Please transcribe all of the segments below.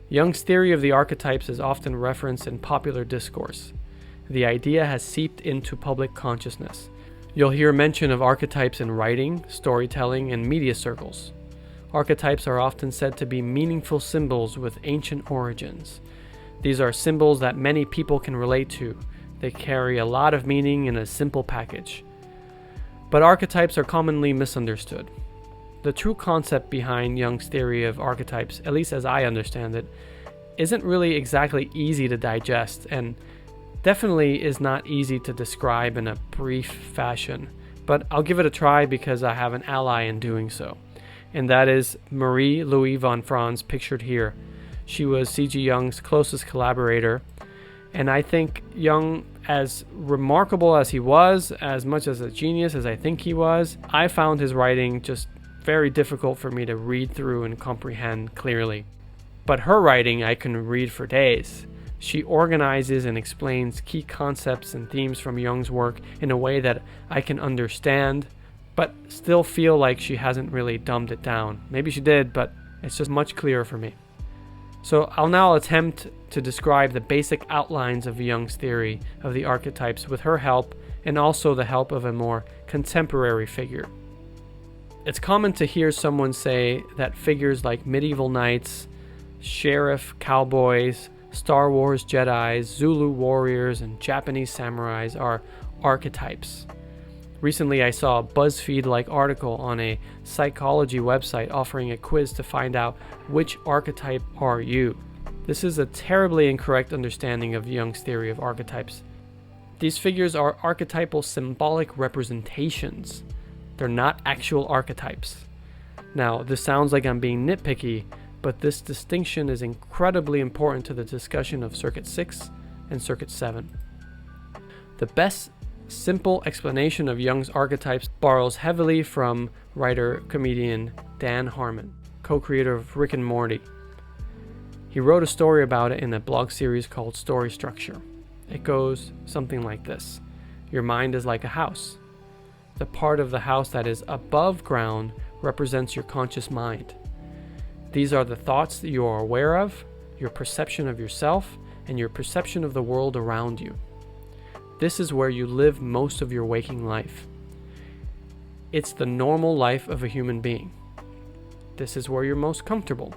Jung's theory of the archetypes is often referenced in popular discourse. The idea has seeped into public consciousness. You'll hear mention of archetypes in writing, storytelling, and media circles. Archetypes are often said to be meaningful symbols with ancient origins. These are symbols that many people can relate to. They carry a lot of meaning in a simple package. But archetypes are commonly misunderstood. The true concept behind Jung's theory of archetypes, at least as I understand it, isn't really exactly easy to digest and definitely is not easy to describe in a brief fashion. But I'll give it a try because I have an ally in doing so. And that is Marie-Louise von Franz, pictured here. She was C.G. Jung's closest collaborator. And I think Jung, as remarkable as he was, as much as a genius as I think he was, I found his writing just very difficult for me to read through and comprehend clearly. But her writing I can read for days. She organizes and explains key concepts and themes from Jung's work in a way that I can understand, but still feel like she hasn't really dumbed it down. Maybe she did, but it's just much clearer for me. So I'll now attempt to describe the basic outlines of Jung's theory of the archetypes with her help and also the help of a more contemporary figure. It's common to hear someone say that figures like medieval knights, sheriff cowboys, Star Wars Jedis, Zulu warriors, and Japanese samurais are archetypes. Recently, I saw a BuzzFeed-like article on a psychology website offering a quiz to find out which archetype are you. This is a terribly incorrect understanding of Jung's theory of archetypes. These figures are archetypal symbolic representations. They're not actual archetypes. Now, this sounds like I'm being nitpicky, but this distinction is incredibly important to the discussion of Circuit 6 and Circuit 7. The best simple explanation of Jung's archetypes borrows heavily from writer-comedian Dan Harmon, co-creator of Rick and Morty. He wrote a story about it in a blog series called Story Structure. It goes something like this. Your mind is like a house. The part of the house that is above ground represents your conscious mind. These are the thoughts that you are aware of, your perception of yourself, and your perception of the world around you. This is where you live most of your waking life. It's the normal life of a human being. This is where you're most comfortable.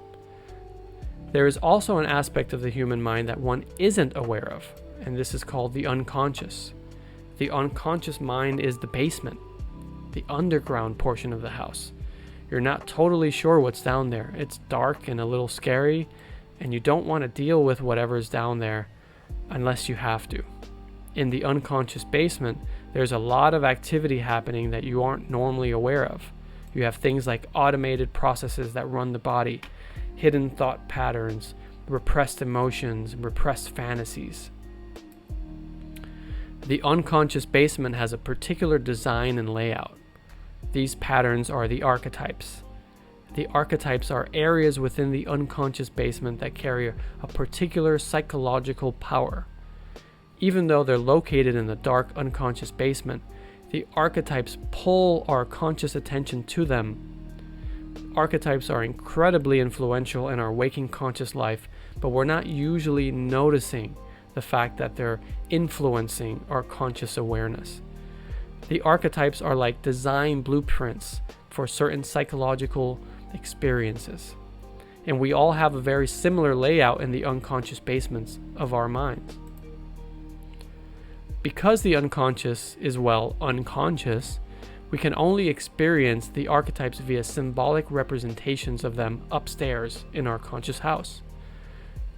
There is also an aspect of the human mind that one isn't aware of, and this is called the unconscious. The unconscious mind is the basement, the underground portion of the house. You're not totally sure what's down there. It's dark and a little scary, and you don't want to deal with whatever's down there unless you have to. In the unconscious basement, there's a lot of activity happening that you aren't normally aware of. You have things like automated processes that run the body, hidden thought patterns, repressed emotions, repressed fantasies. The unconscious basement has a particular design and layout. These patterns are the archetypes. The archetypes are areas within the unconscious basement that carry a particular psychological power. Even though they're located in the dark unconscious basement, the archetypes pull our conscious attention to them. Archetypes are incredibly influential in our waking conscious life, but we're not usually noticing the fact that they're influencing our conscious awareness. The archetypes are like design blueprints for certain psychological experiences. And we all have a very similar layout in the unconscious basements of our minds. Because the unconscious is, well, unconscious, we can only experience the archetypes via symbolic representations of them upstairs in our conscious house.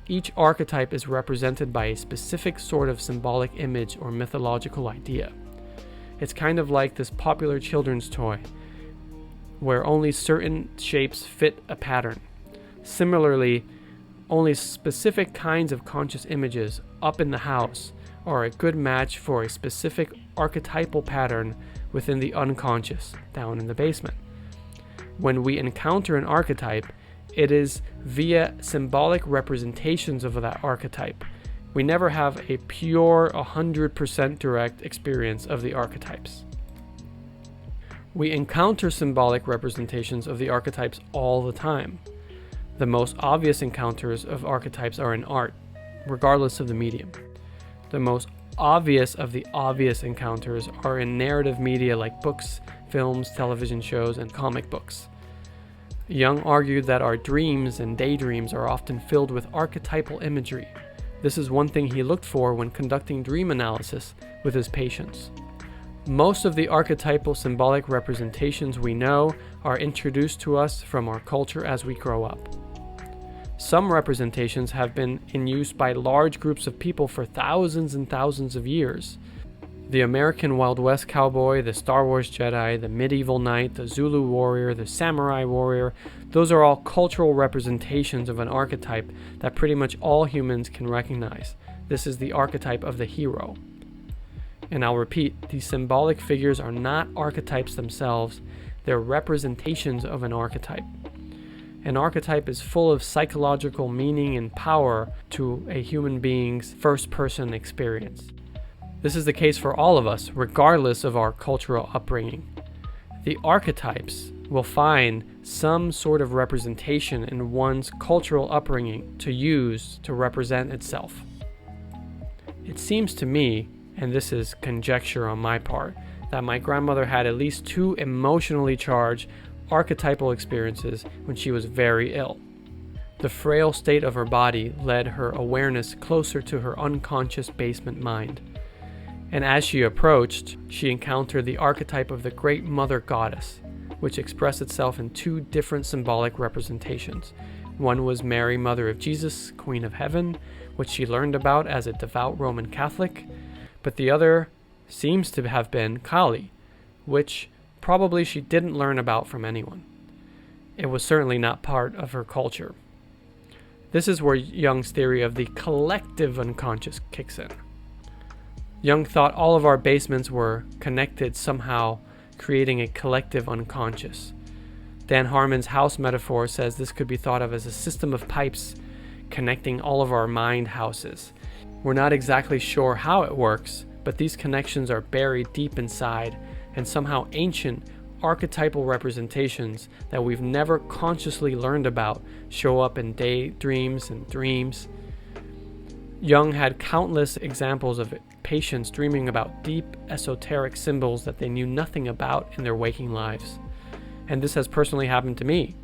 Each archetype is represented by a specific sort of symbolic image or mythological idea. It's kind of like this popular children's toy, where only certain shapes fit a pattern. Similarly, only specific kinds of conscious images up in the house are a good match for a specific archetypal pattern within the unconscious, down in the basement. When we encounter an archetype, it is via symbolic representations of that archetype. We never have a pure 100% direct experience of the archetypes. We encounter symbolic representations of the archetypes all the time. The most obvious encounters of archetypes are in art, regardless of the medium. The most obvious of the obvious encounters are in narrative media like books, films, television shows, and comic books. Jung argued that our dreams and daydreams are often filled with archetypal imagery. This is one thing he looked for when conducting dream analysis with his patients. Most of the archetypal symbolic representations we know are introduced to us from our culture as we grow up. Some representations have been in use by large groups of people for thousands and thousands of years. The American Wild West cowboy, the Star Wars Jedi, the medieval knight, the Zulu warrior, the samurai warrior, those are all cultural representations of an archetype that pretty much all humans can recognize. This is the archetype of the hero. And I'll repeat, these symbolic figures are not archetypes themselves, they're representations of an archetype. An archetype is full of psychological meaning and power to a human being's first-person experience. This is the case for all of us, regardless of our cultural upbringing. The archetypes will find some sort of representation in one's cultural upbringing to use to represent itself. It seems to me, and this is conjecture on my part, that my grandmother had at least 2 emotionally charged archetypal experiences when she was very ill. The frail state of her body led her awareness closer to her unconscious basement mind. And as she approached, she encountered the archetype of the Great Mother Goddess, which expressed itself in 2 different symbolic representations. One was Mary, Mother of Jesus, Queen of Heaven, which she learned about as a devout Roman Catholic, but the other seems to have been Kali, which probably she didn't learn about from anyone. It was certainly not part of her culture. This is where Jung's theory of the collective unconscious kicks in. Jung thought all of our basements were connected somehow, creating a collective unconscious. Dan Harmon's house metaphor says this could be thought of as a system of pipes connecting all of our mind houses. We're not exactly sure how it works, but these connections are buried deep inside, and somehow ancient archetypal representations that we've never consciously learned about show up in daydreams and dreams. Jung had countless examples of patients dreaming about deep esoteric symbols that they knew nothing about in their waking lives. And this has personally happened to me,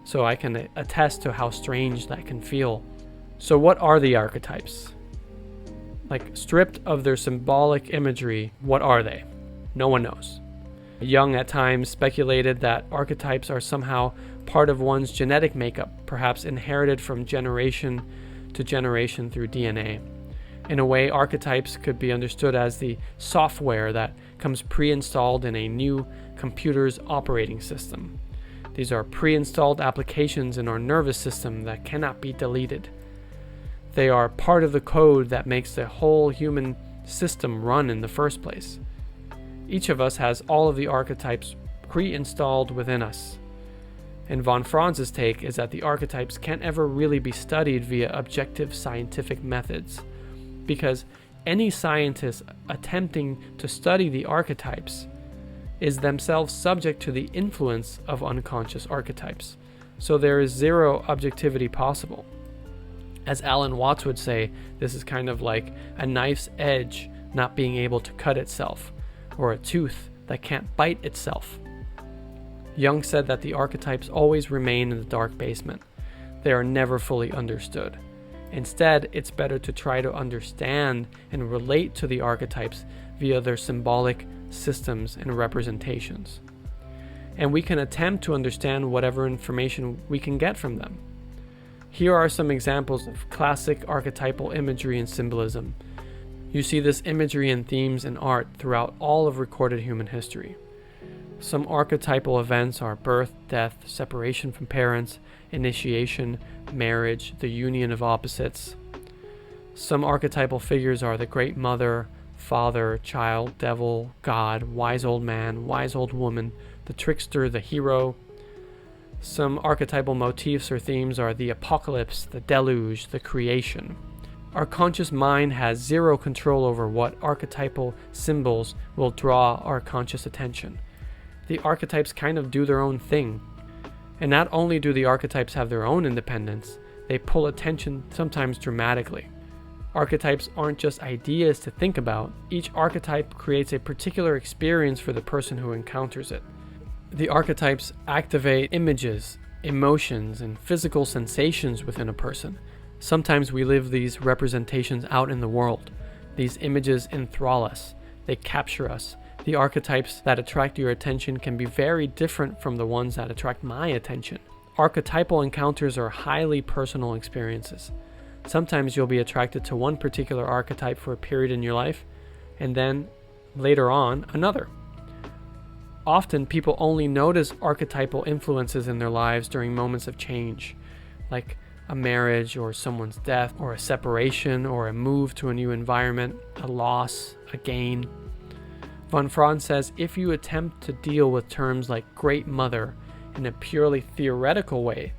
so I can attest to how strange that can feel. So what are the archetypes? Like, stripped of their symbolic imagery, what are they? No one knows. Jung at times speculated that archetypes are somehow part of one's genetic makeup, perhaps inherited from generation to generation through DNA. In a way, archetypes could be understood as the software that comes pre-installed in a new computer's operating system. These are pre-installed applications in our nervous system that cannot be deleted. They are part of the code that makes the whole human system run in the first place. Each of us has all of the archetypes pre-installed within us. And von Franz's take is that the archetypes can't ever really be studied via objective scientific methods, because any scientist attempting to study the archetypes is themselves subject to the influence of unconscious archetypes. So there is zero objectivity possible. As Alan Watts would say, this is kind of like a knife's edge not being able to cut itself, or a tooth that can't bite itself. Jung said that the archetypes always remain in the dark basement. They are never fully understood. Instead, it's better to try to understand and relate to the archetypes via their symbolic systems and representations. And we can attempt to understand whatever information we can get from them. Here are some examples of classic archetypal imagery and symbolism. You see this imagery and themes in art throughout all of recorded human history. Some archetypal events are birth, death, separation from parents, initiation, marriage, the union of opposites. Some archetypal figures are the Great Mother, Father, Child, Devil, God, Wise Old Man, Wise Old Woman, the Trickster, the Hero. Some archetypal motifs or themes are the Apocalypse, the Deluge, the Creation. Our conscious mind has zero control over what archetypal symbols will draw our conscious attention. The archetypes kind of do their own thing. And not only do the archetypes have their own independence, they pull attention sometimes dramatically. Archetypes aren't just ideas to think about. Each archetype creates a particular experience for the person who encounters it. The archetypes activate images, emotions, and physical sensations within a person. Sometimes we live these representations out in the world. These images enthrall us. They capture us. The archetypes that attract your attention can be very different from the ones that attract my attention. Archetypal encounters are highly personal experiences. Sometimes you'll be attracted to one particular archetype for a period in your life, and then later on, another. Often people only notice archetypal influences in their lives during moments of change, like a marriage or someone's death, or a separation, or a move to a new environment, a loss, a gain. Von Franz says, if you attempt to deal with terms like great mother in a purely theoretical way,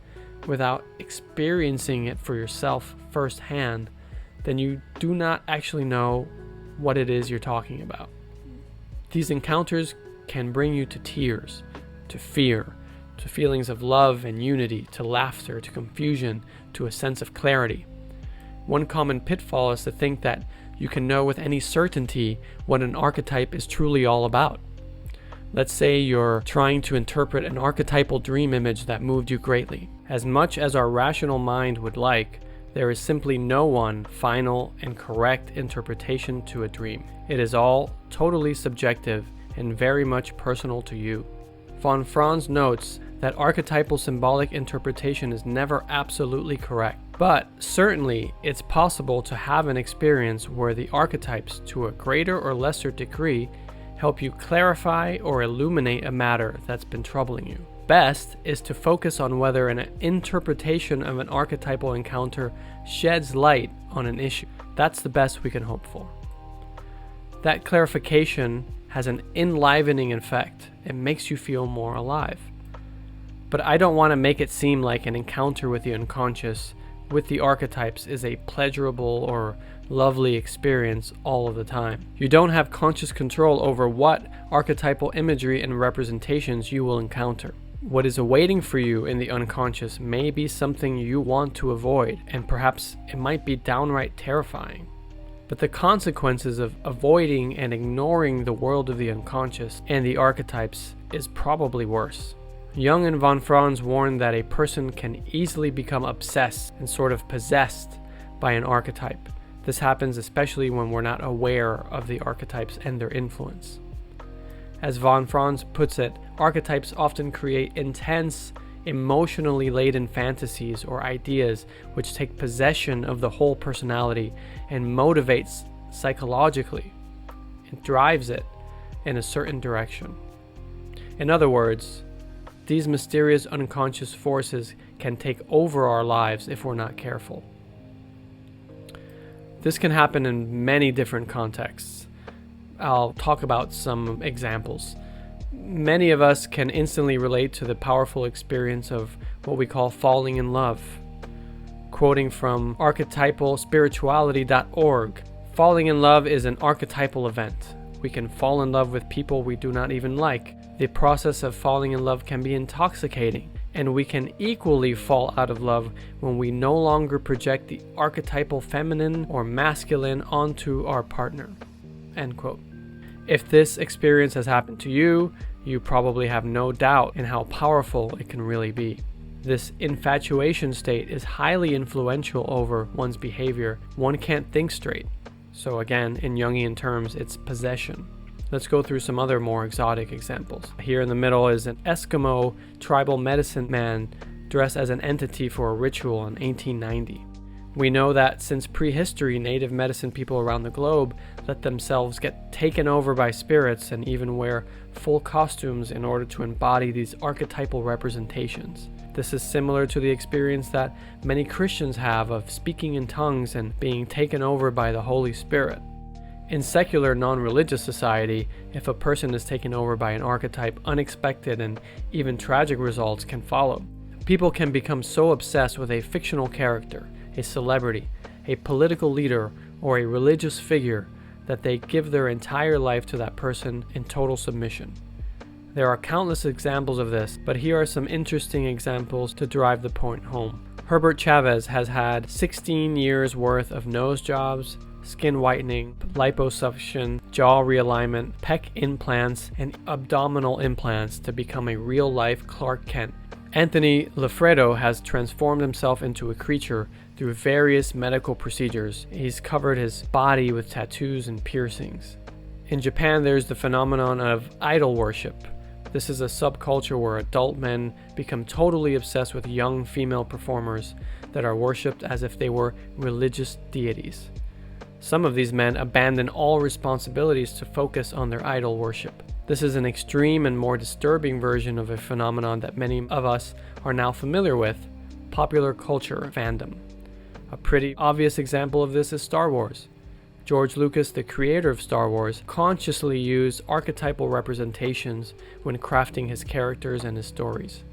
without experiencing it for yourself firsthand, then you do not actually know what it is you're talking about. These encounters can bring you to tears, to fear, to feelings of love and unity, to laughter, to confusion, to a sense of clarity. One common pitfall is to think that you can know with any certainty what an archetype is truly all about. Let's say you're trying to interpret an archetypal dream image that moved you greatly. As much as our rational mind would like, there is simply no one final and correct interpretation to a dream. It is all totally subjective and very much personal to you. Von Franz notes that archetypal symbolic interpretation is never absolutely correct, but certainly it's possible to have an experience where the archetypes, to a greater or lesser degree, help you clarify or illuminate a matter that's been troubling you. Best is to focus on whether an interpretation of an archetypal encounter sheds light on an issue. That's the best we can hope for. That clarification has an enlivening effect. It makes you feel more alive. But I don't want to make it seem like an encounter with the unconscious, with the archetypes, is a pleasurable or lovely experience all of the time. You don't have conscious control over what archetypal imagery and representations you will encounter. What is awaiting for you in the unconscious may be something you want to avoid, and perhaps it might be downright terrifying. But the consequences of avoiding and ignoring the world of the unconscious and the archetypes is probably worse. Jung and von Franz warn that a person can easily become obsessed and sort of possessed by an archetype. This happens especially when we're not aware of the archetypes and their influence. As von Franz puts it, archetypes often create intense, emotionally laden fantasies or ideas which take possession of the whole personality and motivates psychologically. It drives it in a certain direction. In other words, these mysterious unconscious forces can take over our lives if we're not careful. This can happen in many different contexts. I'll talk about some examples. Many of us can instantly relate to the powerful experience of what we call falling in love. Quoting from archetypalspirituality.org, falling in love is an archetypal event. We can fall in love with people we do not even like. The process of falling in love can be intoxicating, and we can equally fall out of love when we no longer project the archetypal feminine or masculine onto our partner. End quote. If this experience has happened to you, you probably have no doubt in how powerful it can really be. This infatuation state is highly influential over one's behavior. One can't think straight. So again, in Jungian terms, it's possession. Let's go through some other more exotic examples. Here in the middle is an Eskimo tribal medicine man dressed as an entity for a ritual in 1890. We know that since prehistory, native medicine people around the globe let themselves get taken over by spirits and even wear full costumes in order to embody these archetypal representations. This is similar to the experience that many Christians have of speaking in tongues and being taken over by the Holy Spirit. In secular, non-religious society, if a person is taken over by an archetype, unexpected and even tragic results can follow. People can become so obsessed with a fictional character, a celebrity, a political leader, or a religious figure that they give their entire life to that person in total submission. There are countless examples of this, but here are some interesting examples to drive the point home. Herbert Chavez has had 16 years worth of nose jobs, skin whitening, liposuction, jaw realignment, pec implants, and abdominal implants to become a real-life Clark Kent. Anthony Lafredo has transformed himself into a creature through various medical procedures. He's covered his body with tattoos and piercings. In Japan, there's the phenomenon of idol worship. This is a subculture where adult men become totally obsessed with young female performers that are worshipped as if they were religious deities. Some of these men abandon all responsibilities to focus on their idol worship. This is an extreme and more disturbing version of a phenomenon that many of us are now familiar with: popular culture fandom. A pretty obvious example of this is Star Wars. George Lucas, the creator of Star Wars, consciously used archetypal representations when crafting his characters and his stories.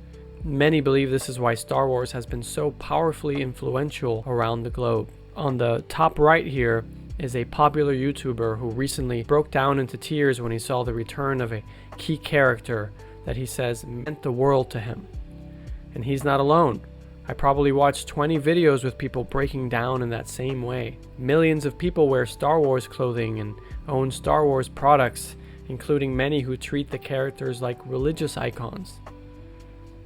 Many believe this is why Star Wars has been so powerfully influential around the globe. On the top right here is a popular YouTuber who recently broke down into tears when he saw the return of a key character that he says meant the world to him. And he's not alone. I probably watched 20 videos with people breaking down in that same way. Millions of people wear Star Wars clothing and own Star Wars products, including many who treat the characters like religious icons.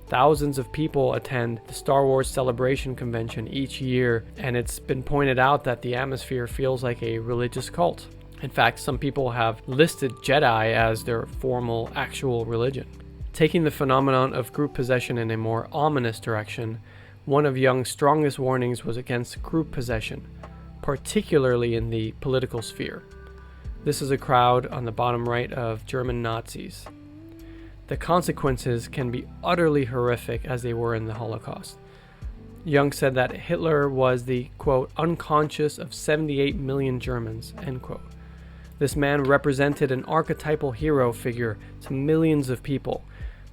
Thousands of people attend the Star Wars Celebration Convention each year, and it's been pointed out that the atmosphere feels like a religious cult. In fact, some people have listed Jedi as their formal, actual religion. Taking the phenomenon of group possession in a more ominous direction, one of Jung's strongest warnings was against group possession, particularly in the political sphere. This is a crowd on the bottom right of German Nazis. The consequences can be utterly horrific as they were in the Holocaust. Jung said that Hitler was the, quote, unconscious of 78 million Germans, end quote. This man represented an archetypal hero figure to millions of people,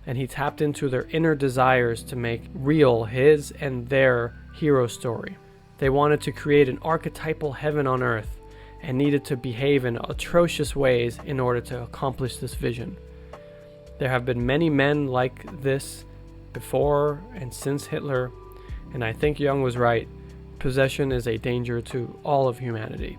and he tapped into their inner desires to make real his and their hero story. They wanted to create an archetypal heaven on earth and needed to behave in atrocious ways in order to accomplish this vision. There have been many men like this before and since Hitler, and I think Jung was right. Possession is a danger to all of humanity.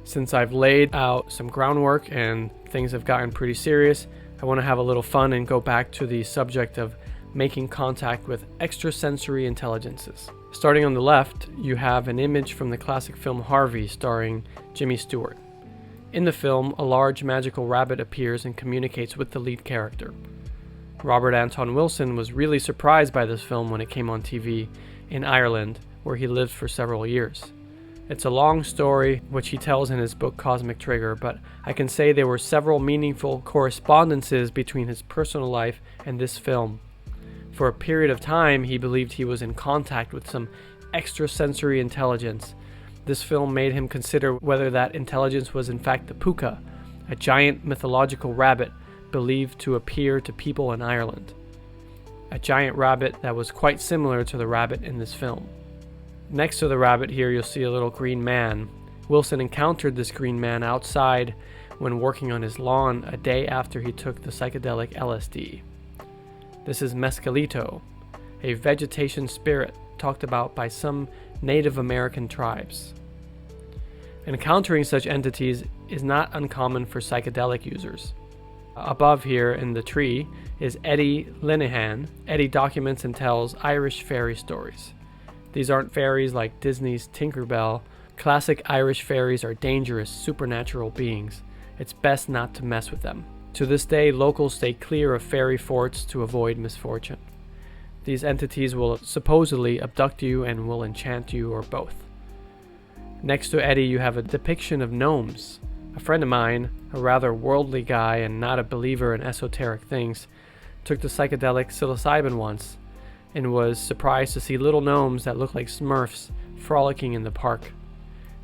Since I've laid out some groundwork and things have gotten pretty serious, I want to have a little fun and go back to the subject of making contact with extrasensory intelligences. Starting on the left, you have an image from the classic film Harvey starring Jimmy Stewart. In the film, a large magical rabbit appears and communicates with the lead character. Robert Anton Wilson was really surprised by this film when it came on TV in Ireland, where he lived for several years. It's a long story, which he tells in his book Cosmic Trigger, but I can say there were several meaningful correspondences between his personal life and this film. For a period of time, he believed he was in contact with some extrasensory intelligence. This film made him consider whether that intelligence was in fact the puka, a giant mythological rabbit believed to appear to people in Ireland. A giant rabbit that was quite similar to the rabbit in this film. Next to the rabbit here, you'll see a little green man. Wilson encountered this green man outside when working on his lawn a day after he took the psychedelic LSD. This is Mescalito, a vegetation spirit talked about by some Native American tribes. Encountering such entities is not uncommon for psychedelic users. Above here in the tree is Eddie Linehan. Eddie documents and tells Irish fairy stories. These aren't fairies like Disney's Tinkerbell. Classic Irish fairies are dangerous, supernatural beings. It's best not to mess with them. To this day, locals stay clear of fairy forts to avoid misfortune. These entities will supposedly abduct you and will enchant you or both. Next to Eddie, you have a depiction of gnomes. A friend of mine, a rather worldly guy and not a believer in esoteric things, took the psychedelic psilocybin once and was surprised to see little gnomes that look like Smurfs frolicking in the park.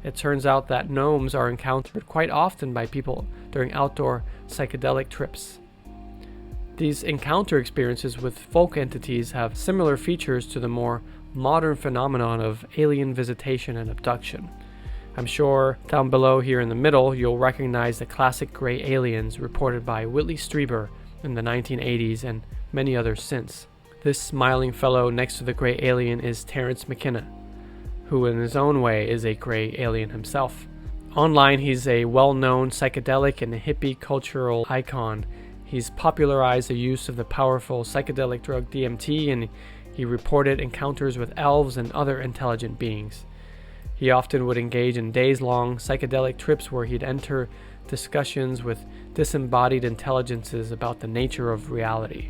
It turns out that gnomes are encountered quite often by people during outdoor psychedelic trips. These encounter experiences with folk entities have similar features to the more modern phenomenon of alien visitation and abduction. I'm sure down below here in the middle you'll recognize the classic gray aliens reported by Whitley Strieber in the 1980s and many others since. This smiling fellow next to the gray alien is Terence McKenna, who in his own way is a gray alien himself. Online, he's a well-known psychedelic and hippie cultural icon. He's popularized the use of the powerful psychedelic drug DMT, and he reported encounters with elves and other intelligent beings. He often would engage in days-long psychedelic trips where he'd enter discussions with disembodied intelligences about the nature of reality.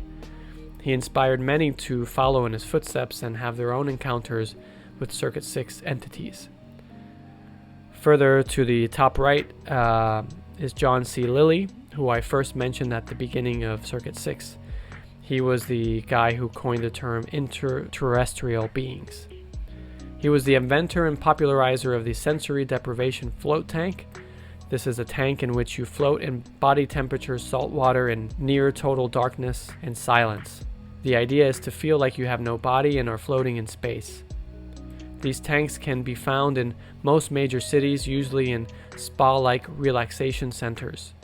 He inspired many to follow in his footsteps and have their own encounters with Circuit 6 entities. Further to the top right is John C. Lilly, who I first mentioned at the beginning of Circuit 6. He was the guy who coined the term interterrestrial beings. He was the inventor and popularizer of the sensory deprivation float tank. This is a tank in which you float in body temperature salt water in near total darkness and silence. The idea is to feel like you have no body and are floating in space. These tanks can be found in most major cities, usually in spa-like relaxation centers.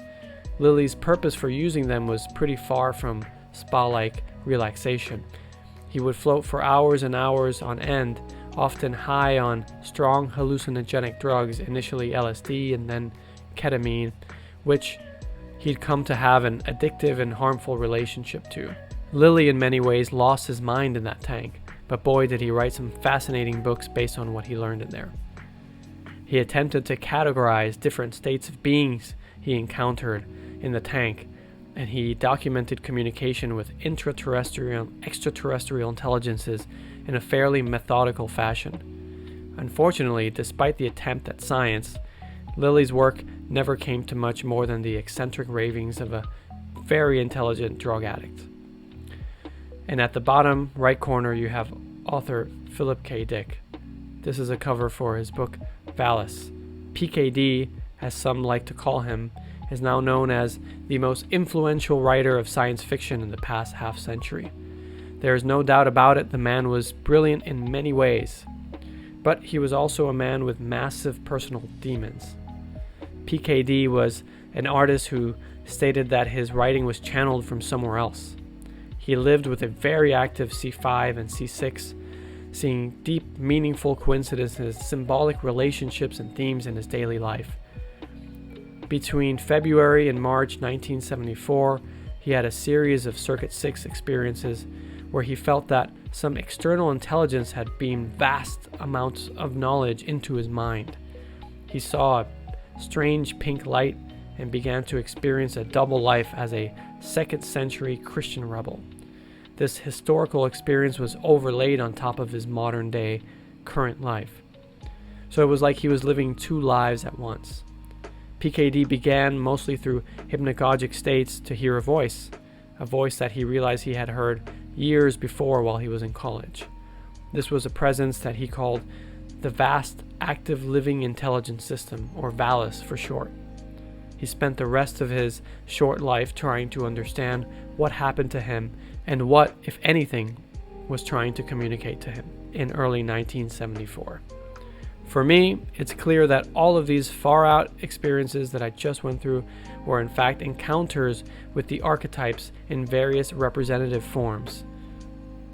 Lilly's purpose for using them was pretty far from spa-like relaxation. He would float for hours and hours on end, often high on strong hallucinogenic drugs, initially LSD and then ketamine, which he'd come to have an addictive and harmful relationship to. Lilly in many ways lost his mind in that tank, but boy did he write some fascinating books based on what he learned in there. He attempted to categorize different states of beings he encountered in the tank, and he documented communication with intraterrestrial and extraterrestrial intelligences in a fairly methodical fashion. Unfortunately, despite the attempt at science, Lilly's work never came to much more than the eccentric ravings of a very intelligent drug addict. And at the bottom right corner, you have author Philip K. Dick. This is a cover for his book Valis. PKD, as some like to call him, is now known as the most influential writer of science fiction in the past half century. There is no doubt about it, the man was brilliant in many ways, but he was also a man with massive personal demons. PKD was an artist who stated that his writing was channeled from somewhere else. He lived with a very active C5 and C6, seeing deep, meaningful coincidences, symbolic relationships and themes in his daily life. Between February and March 1974, he had a series of Circuit 6 experiences where he felt that some external intelligence had beamed vast amounts of knowledge into his mind. He saw a strange pink light and began to experience a double life as a 2nd century Christian rebel. This historical experience was overlaid on top of his modern day current life. So it was like he was living two lives at once. PKD began mostly through hypnagogic states to hear a voice that he realized he had heard years before while he was in college. This was a presence that he called the Vast Active Living Intelligence System, or VALIS for short. He spent the rest of his short life trying to understand what happened to him and what, if anything, was trying to communicate to him in early 1974. For me, it's clear that all of these far-out experiences that I just went through were in fact encounters with the archetypes in various representative forms.